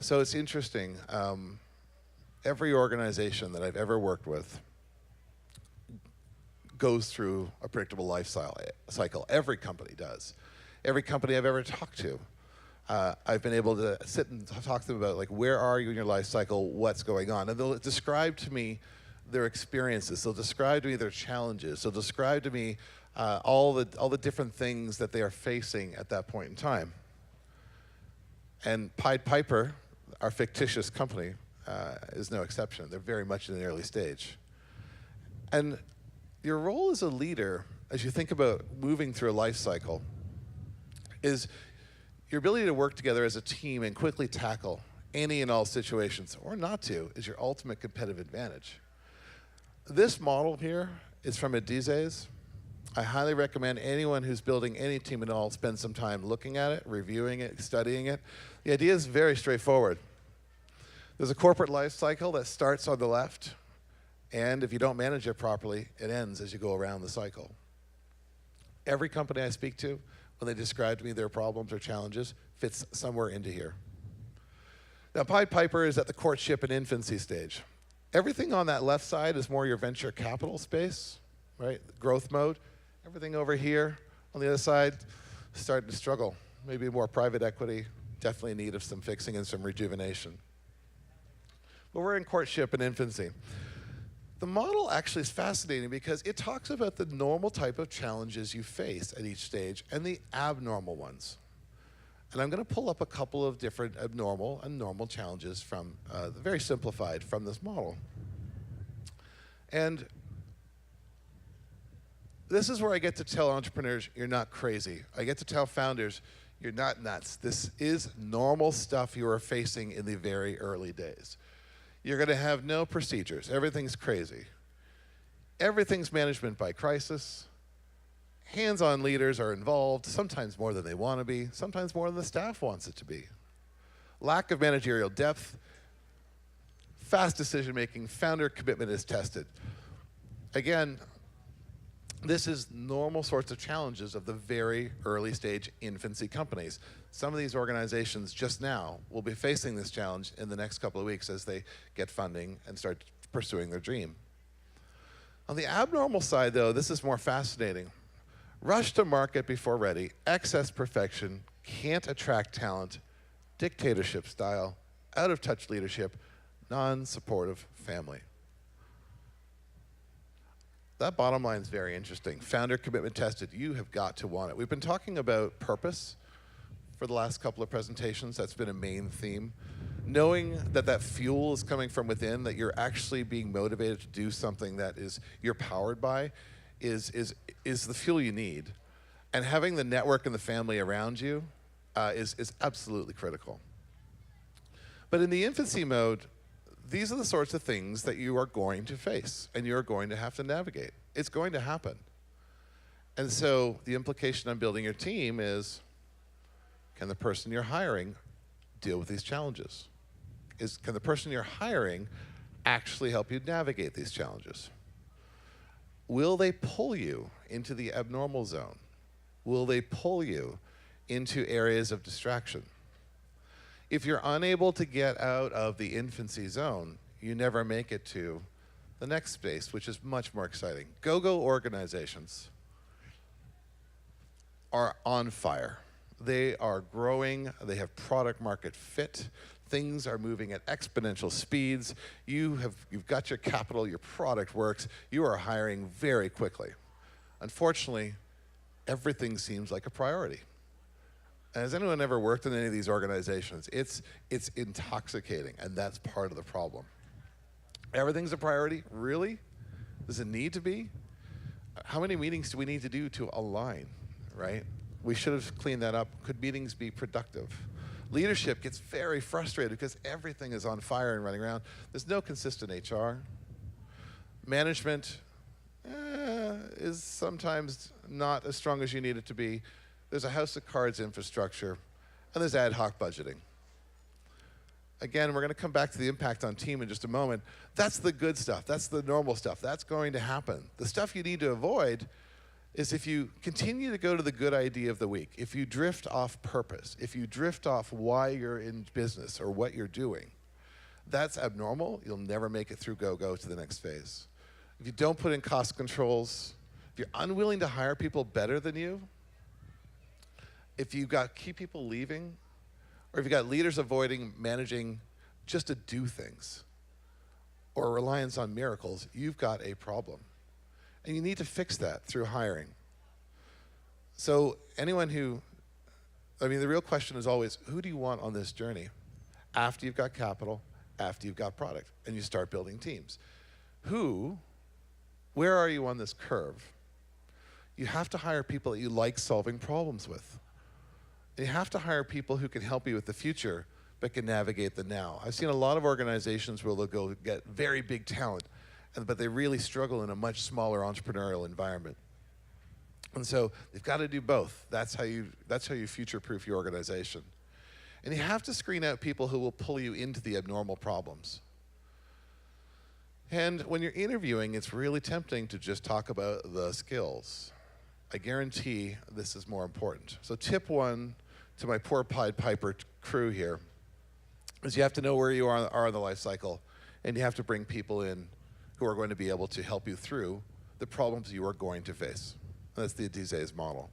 So it's interesting. Every organization that I've ever worked with goes through a predictable life cycle. Every company does. Every company I've ever talked to, I've been able to sit and talk to them about, like, where are you in your life cycle, what's going on, and they'll describe to me their experiences. They'll describe to me their challenges. They'll describe to me all the different things that they are facing at that point in time. And Pied Piper, our fictitious company, is no exception. They're very much in the early stage. And your role as a leader, as you think about moving through a life cycle, is your ability to work together as a team and quickly tackle any and all situations, or not to, is your ultimate competitive advantage. This model here is from Adizes. I highly recommend anyone who's building any team at all spend some time looking at it, reviewing it, studying it. The idea is very straightforward. There's a corporate life cycle that starts on the left, and if you don't manage it properly, it ends as you go around the cycle. Every company I speak to, when they describe to me their problems or challenges, fits somewhere into here. Now, Pied Piper is at the courtship and infancy stage. Everything on that left side is more your venture capital space, right? Growth mode. Everything over here on the other side starting to struggle. Maybe more private equity, definitely in need of some fixing and some rejuvenation. But we're in courtship and infancy. The model actually is fascinating because it talks about the normal type of challenges you face at each stage and the abnormal ones. And I'm going to pull up a couple of different abnormal and normal challenges from, very simplified, from this model. And this is where I get to tell entrepreneurs, you're not crazy. I get to tell founders, you're not nuts. This is normal stuff you are facing in the very early days. You're going to have no procedures. Everything's crazy. Everything's management by crisis. Hands-on leaders are involved, sometimes more than they want to be, sometimes more than the staff wants it to be. Lack of managerial depth, fast decision-making, founder commitment is tested. Again, this is normal sorts of challenges of the very early stage infancy companies. Some of these organizations just now will be facing this challenge in the next couple of weeks as they get funding and start pursuing their dream. On the abnormal side, though, this is more fascinating. Rush to market before ready, excess perfection, can't attract talent, dictatorship style, out-of-touch leadership, non-supportive family. That bottom line is very interesting. Founder commitment tested. You have got to want it. We've been talking about purpose for the last couple of presentations. That's been a main theme. Knowing that that fuel is coming from within, that you're actually being motivated to do something that you're powered by, is the fuel you need. And having the network and the family around you is absolutely critical. But in the infancy mode, these are the sorts of things that you are going to face and you're going to have to navigate. It's going to happen. And so the implication on building your team is, can the person you're hiring deal with these challenges? Can the person you're hiring actually help you navigate these challenges? Will they pull you into the abnormal zone? Will they pull you into areas of distraction? If you're unable to get out of the infancy zone, you never make it to the next space, which is much more exciting. Go-go organizations are on fire. They are growing. They have product market fit. Things are moving at exponential speeds. You've got your capital, your product works. You are hiring very quickly. Unfortunately, everything seems like a priority. Has anyone ever worked in any of these organizations? It's intoxicating, and that's part of the problem. Everything's a priority? Really? Does it need to be? How many meetings do we need to do to align, right? We should have cleaned that up. Could meetings be productive? Leadership gets very frustrated because everything is on fire and running around. There's no consistent HR. Management is sometimes not as strong as you need it to be. There's a house of cards infrastructure, and there's ad hoc budgeting. Again, we're going to come back to the impact on team in just a moment. That's the good stuff. That's the normal stuff. That's going to happen. The stuff you need to avoid is if you continue to go to the good idea of the week, if you drift off purpose, if you drift off why you're in business or what you're doing, that's abnormal. You'll never make it through go-go to the next phase. If you don't put in cost controls, if you're unwilling to hire people better than you, if you've got key people leaving, or if you've got leaders avoiding managing just to do things, or reliance on miracles, you've got a problem. And you need to fix that through hiring. So anyone who, the real question is always, who do you want on this journey? After you've got capital, after you've got product, and you start building teams. Where are you on this curve? You have to hire people that you like solving problems with. You have to hire people who can help you with the future, but can navigate the now. I've seen a lot of organizations where they'll go get very big talent, but they really struggle in a much smaller entrepreneurial environment. And so they've got to do both. That's how you future-proof your organization. And you have to screen out people who will pull you into the abnormal problems. And when you're interviewing, it's really tempting to just talk about the skills. I guarantee this is more important. So tip one to my poor Pied Piper crew here is you have to know where you are in the life cycle, and you have to bring people in who are going to be able to help you through the problems you are going to face. And that's the Adizes model.